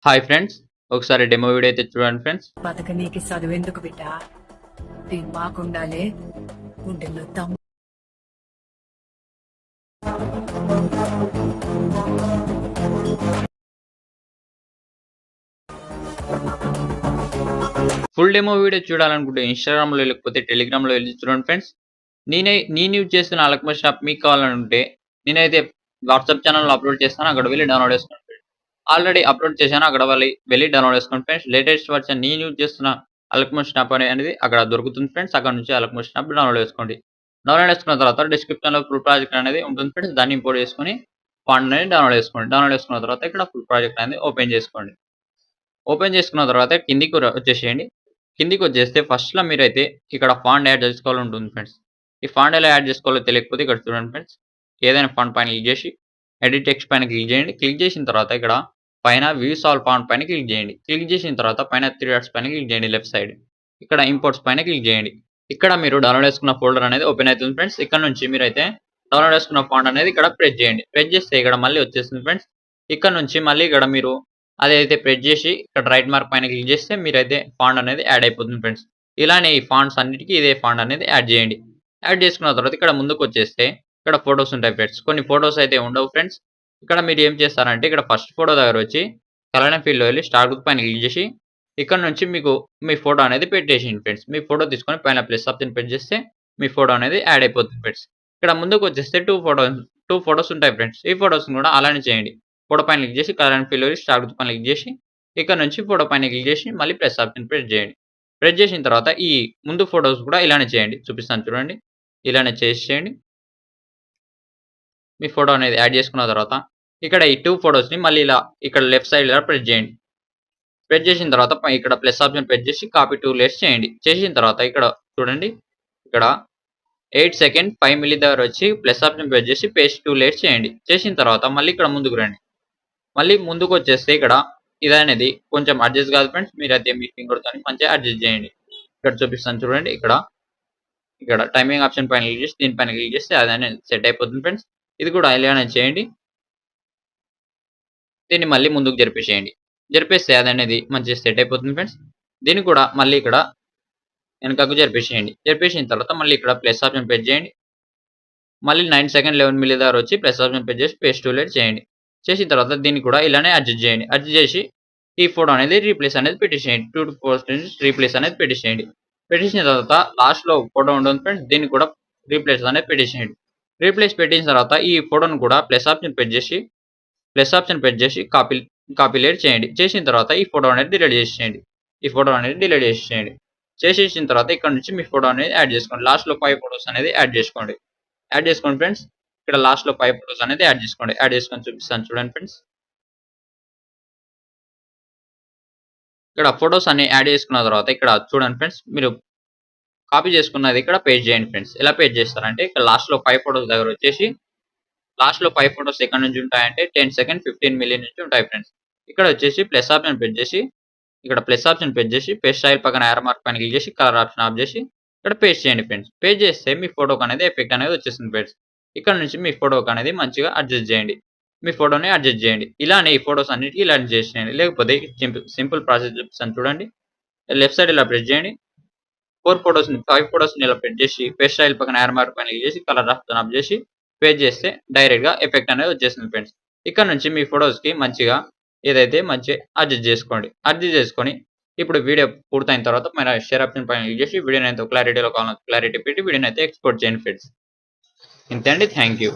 Hi friends, ఒకసారి demo video అయితే చూడండి ఫ్రెండ్స్. బతకనీకి చదువెందుకు బిడ్డ దిమాకుండాలే గుండెల్లో దమ్ ఫుల్ డెమో వీడియో చూడాలనుకుంటే ఇన్‌స్టాగ్రామ్‌లో లేకపోతే టెలిగ్రామ్‌లో వెళ్లి చూడండి ఫ్రెండ్స్. నేను యూజ్ చేస్తున్న అలక్మల్ యాప్ మీకు కావాలనుకుంటే నేనైతే వాట్సాప్ ఛానెల్‌లో అప్‌లోడ్ చేస్తాను. అక్కడ వెళ్లి డౌన్‌లోడ్ చేసుకోండి ఫ్రెండ్స్. ఆల్రెడీ అప్‌లోడ్ చేశాను. అక్కడ వెళ్లి డౌన్‌లోడ్ చేసుకోండి ఫ్రెండ్స్. లేటెస్ట్ వర్షన్ నేను యూజ్ చేస్తున్న అలక్మల్ యాప్ అనేది అక్కడ దొరుకుతుంది ఫ్రెండ్స్. అక్కడ నుంచి అలక్మల్ యాప్ డౌన్‌లోడ్ చేసుకోండి. డౌన్‌లోడ్ చేసుకున్న తర్వాత డిస్క్రిప్షన్‌లో ఫుల్ ప్రాజెక్ట్ అనేది ఉంటుంది ఫ్రెండ్స్. దాన్ని ఇంపోర్ట్ చేసుకొని ఫాంట్ అనేది డౌన్‌లోడ్ చేసుకోండి. డౌన్‌లోడ్ చేసుకున్న తర్వాత ఇక్కడ ఫుల్ ప్రాజెక్ట్ అనేది ఓపెన్ చేసుకోండి. ఓపెన్ చేసుకున్న తర్వాత కిందికి వచ్చేసేయండి. కిందికి వచ్చేస్తే ఫస్ట్‌లో మీరైతే ఇక్కడ ఫాంట్ యాడ్ చేసుకోవాలి ఉంటుంది ఫ్రెండ్స్. ఈ ఫాంట్ ఎలా యాడ్ చేసుకోవాలో తెలియకపోతే ఇక్కడ చూడండి ఫ్రెండ్స్. ఏదైనా ఫాంట్ పైన క్లిక్ చేసి ఎడిట్ టెక్స్ట్ పైన క్లిక్ చేయండి. క్లిక్ చేసిన తర్వాత ఇక్కడ పైన వ్యూస్ ఆల్ ఫాంట్ పైన క్లిక్ చేయండి. క్లిక్ చేసిన తర్వాత పైన 3 డాట్స్ పైన క్లిక్ చేయండి లెఫ్ట్ సైడ్. ఇక్కడ ఇంపోర్ట్స్ పైన క్లిక్ చేయండి. ఇక్కడ మీరు డౌన్‌లోడ్ చేసుకున్న ఫోల్డర్ అనేది ఓపెన్ అవుతుంది ఫ్రెండ్స్. ఇక్కడ నుంచి మీరైతే డౌన్‌లోడ్ చేసుకున్న ఫాంట్ అనేది ఇక్కడ ప్రెస్ చేయండి. ప్రెస్ చేస్తే ఇక్కడ మళ్ళీ వచ్చేస్తుంది ఫ్రెండ్స్. ఇక్కడ నుంచి మళ్ళీ ఇక్కడ మీరు అదైతే ప్రెస్ చేసి ఇక్కడ రైట్ మార్క్ పైన క్లిక్ చేస్తే మీరైతే ఫాంట్ అనేది యాడ్ అయిపోతుంది ఫ్రెండ్స్. ఇలానే ఈ ఫాంట్స్ అన్నిటికీ ఇదే ఫాంట్ అనేది యాడ్ చేయండి. యాడ్ చేసుకున్న తర్వాత ఇక్కడ ముందుకు వచ్చేస్తే ఇక్కడ ఫోటోస్ ఉంటాయి ఫ్రెండ్స్. కొన్ని ఫోటోస్ అయితే ఉండవు ఫ్రెండ్స్. ఇక్కడ మీరు ఏం చేస్తారంటే ఇక్కడ ఫస్ట్ ఫోటో దగ్గర వచ్చి కలర్ ఫీల్డ్‌లో వెళ్ళి స్టార్ గుర్తు పైన క్లిక్ చేసి ఇక్కడ నుంచి మీకు మీ ఫోటో అనేది పెట్టేసేయండి ఫ్రెండ్స్. మీ ఫోటో తీసుకొని పైన ప్లస్ ఆప్షన్ ప్రెస్ చేస్తే మీ ఫోటో అనేది యాడ్ అయిపోతుంది ఫ్రెండ్స్. ఇక్కడ ముందుకు వచ్చేస్తే 2 ఫోటోస్ ఉంటాయి ఫ్రెండ్స్. ఈ ఫోటోస్‌ని కూడా అలానే చేయండి. ఫోటో పైన క్లిక్ చేసి కలర్ అండ్ ఫీల్డ్‌లో స్టార్ గుర్తు పైన క్లిక్ చేసి ఇక్కడ నుంచి ఫోటో పైన క్లిక్ చేసి మళ్ళీ ప్లస్ ఆప్షన్ ప్రెస్ చేయండి. ప్రెస్ చేసిన తర్వాత ఈ ముందు ఫోటోస్ కూడా ఇలానే చేయండి. చూపిస్తాను చూడండి. ఇలానే చేసేయండి. మీ ఫోటో అనేది యాడ్ చేసుకున్న తర్వాత ఇక్కడ ఈ 2 ఫోటోస్‌ని మళ్ళీ ఇలా ఇక్కడ లెఫ్ట్ సైడ్ ఇలా ప్రెస్ చేయండి. ప్రెస్ చేసిన తర్వాత ఇక్కడ ప్లస్ ఆప్షన్ ప్రెస్ చేసి కాపీ 2 లేయర్స్ చేయండి. చేసిన తర్వాత ఇక్కడ చూడండి. ఇక్కడ 8 సెకండ్ 5 మిల్లీ దగ్గర వచ్చి ప్లస్ ఆప్షన్ ప్రెస్ చేసి పేస్ట్ 2 లేయర్స్ చేయండి. చేసిన తర్వాత మళ్ళీ ఇక్కడ ముందుకు రండి. మళ్ళీ ముందుకు వచ్చేస్తే ఇక్కడ ఇదనేది కొంచెం అడ్జస్ట్ కాదు ఫ్రెండ్స్. మీరైతే మీ ఫింగర్‌తోని మంచిగా అడ్జస్ట్ చేయండి. ఇక్కడ చూపిస్తాను చూడండి. ఇక్కడ టైమింగ్ ఆప్షన్ పైన క్లిక్ చేసి దీనిపైన క్లిక్ చేస్తే అదనేది సెట్ అయిపోతుంది ఫ్రెండ్స్. ఇది కూడా ఇలానే చేయండి. దీన్ని మళ్ళీ ముందుకు జరిపేసేయండి. జరిపేస్తే అదనేది మంచిగా సెట్ అయిపోతుంది ఫ్రెండ్స్. దీన్ని కూడా మళ్ళీ ఇక్కడ వెనకకు జరిపేసేయండి. జరిపేసిన తర్వాత మళ్ళీ ఇక్కడ ప్లస్ ఆప్షన్ ప్రెస్ చేయండి. మళ్ళీ 9 సెకండ్ 11 మిల్లీ దగ్గర వచ్చి ప్లస్ ఆప్షన్ ప్రెస్ చేసి పేస్ట్ 2 లేయర్స్ చేయండి. చేసిన తర్వాత దీన్ని కూడా ఇలానే అడ్జస్ట్ చేయండి. అడ్జస్ట్ చేసి ఈ ఫోటో అనేది రీప్లేస్ అనేది పెట్టేసేయండి. 2 ఫోటోస్ రీప్లేస్ అనేది పెట్టేసేయండి. పెట్టేసిన తర్వాత లాస్ట్‌లో ఫోటో ఉంటుంది ఫ్రెండ్స్. దీన్ని కూడా రీప్లేస్ అనేది పెట్టేసేయండి. రీప్లేస్ పెట్టేసిన తర్వాత ఈ ఫోటోను కూడా ప్లస్ ఆప్షన్ ప్రెస్ చేసి కాపీ లేయర్ చేయండి. చేసిన తర్వాత ఈ ఫోటో అనేది డిలీట్ చేసేసేయండి. చేసేసిన తర్వాత ఇక్కడ నుంచి మీ ఫోటో అనేది యాడ్ చేసుకోండి. లాస్ట్‌లో 5 ఫోటోస్ అనేది యాడ్ చేసుకోండి ఫ్రెండ్స్. ఇక్కడ లాస్ట్‌లో 5 ఫోటోస్ అనేది యాడ్ చేసుకోండి. యాడ్ చేసుకొని చూపిస్తాను చూడండి ఫ్రెండ్స్. ఇక్కడ ఫోటోస్ అన్ని యాడ్ చేసుకున్న తర్వాత ఇక్కడ చూడండి ఫ్రెండ్స్. మీరు కాపీ చేసుకున్నది ఇక్కడ పేస్ట్ చేయండి ఫ్రెండ్స్. ఎలా పేస్ట్ చేస్తారంటే ఇక్కడ లాస్ట్‌లో 5 ఫోటోస్ దగ్గర వచ్చేసి లాస్ట్‌లో 5 ఫోటోస్ ఎక్కడి నుంచి ఉంటాయంటే 10 సెకండ్ 15 మిల్లీ నుంచి ఉంటాయి ఫ్రెండ్స్. ఇక్కడ వచ్చేసి ప్లస్ ఆప్షన్ ప్రెస్ చేసి పేస్ట్ స్టైల్ పక్కన యారో మార్క్ పైన క్లిక్ చేసి కలర్ ఆప్షన్ ఆఫ్ చేసి ఇక్కడ పేస్ట్ చేయండి ఫ్రెండ్స్. పేస్ట్ చేస్తే మీ ఫోటోకి అనేది ఎఫెక్ట్ అనేది వచ్చేస్తుంది ఫ్రెండ్స్. ఇక్కడ నుంచి మీ ఫోటోకి అనేది మంచిగా అడ్జస్ట్ చేయండి. మీ ఫోటోని అడ్జస్ట్ చేయండి. ఇలానే ఈ ఫోటోస్ అన్నిటికి ఇలా అడ్జస్ట్ చేయండి. లేకపోతే సింపుల్ ప్రాసెస్ చూపిస్తాను చూడండి. లెఫ్ట్ సైడ్ ఇలా ప్రెస్ చేయండి. 5 ఫోటోస్‌ని ఇలా ప్రెస్ చేసి పేస్ట్ స్టైల్ పక్కన యారో మార్క్ పైన క్లిక్ చేసి కలర్ ఆప్షన్ ఆఫ్ చేసి పేస్ట్ చేస్తే డైరెక్ట్‌గా ఎఫెక్ట్ అనేది వచ్చేస్తుంది ఫ్రెండ్స్. ఇక్కడ నుంచి మీ ఫోటోస్‌కి మంచిగా ఏదైతే మంచిగా అడ్జస్ట్ చేసుకోండి. అడ్జస్ట్ చేసుకొని ఇప్పుడు వీడియో పూర్తయిన తర్వాత మన షేర్ ఆప్షన్ పైన క్లిక్ చేసి వీడియోని ఎంత క్లారిటీలో కావాలో క్లారిటీ పెట్టి వీడియోని అయితే ఎక్స్‌పోర్ట్ చేయండి ఫ్రెండ్స్. ఇంతే అండి. Thank you.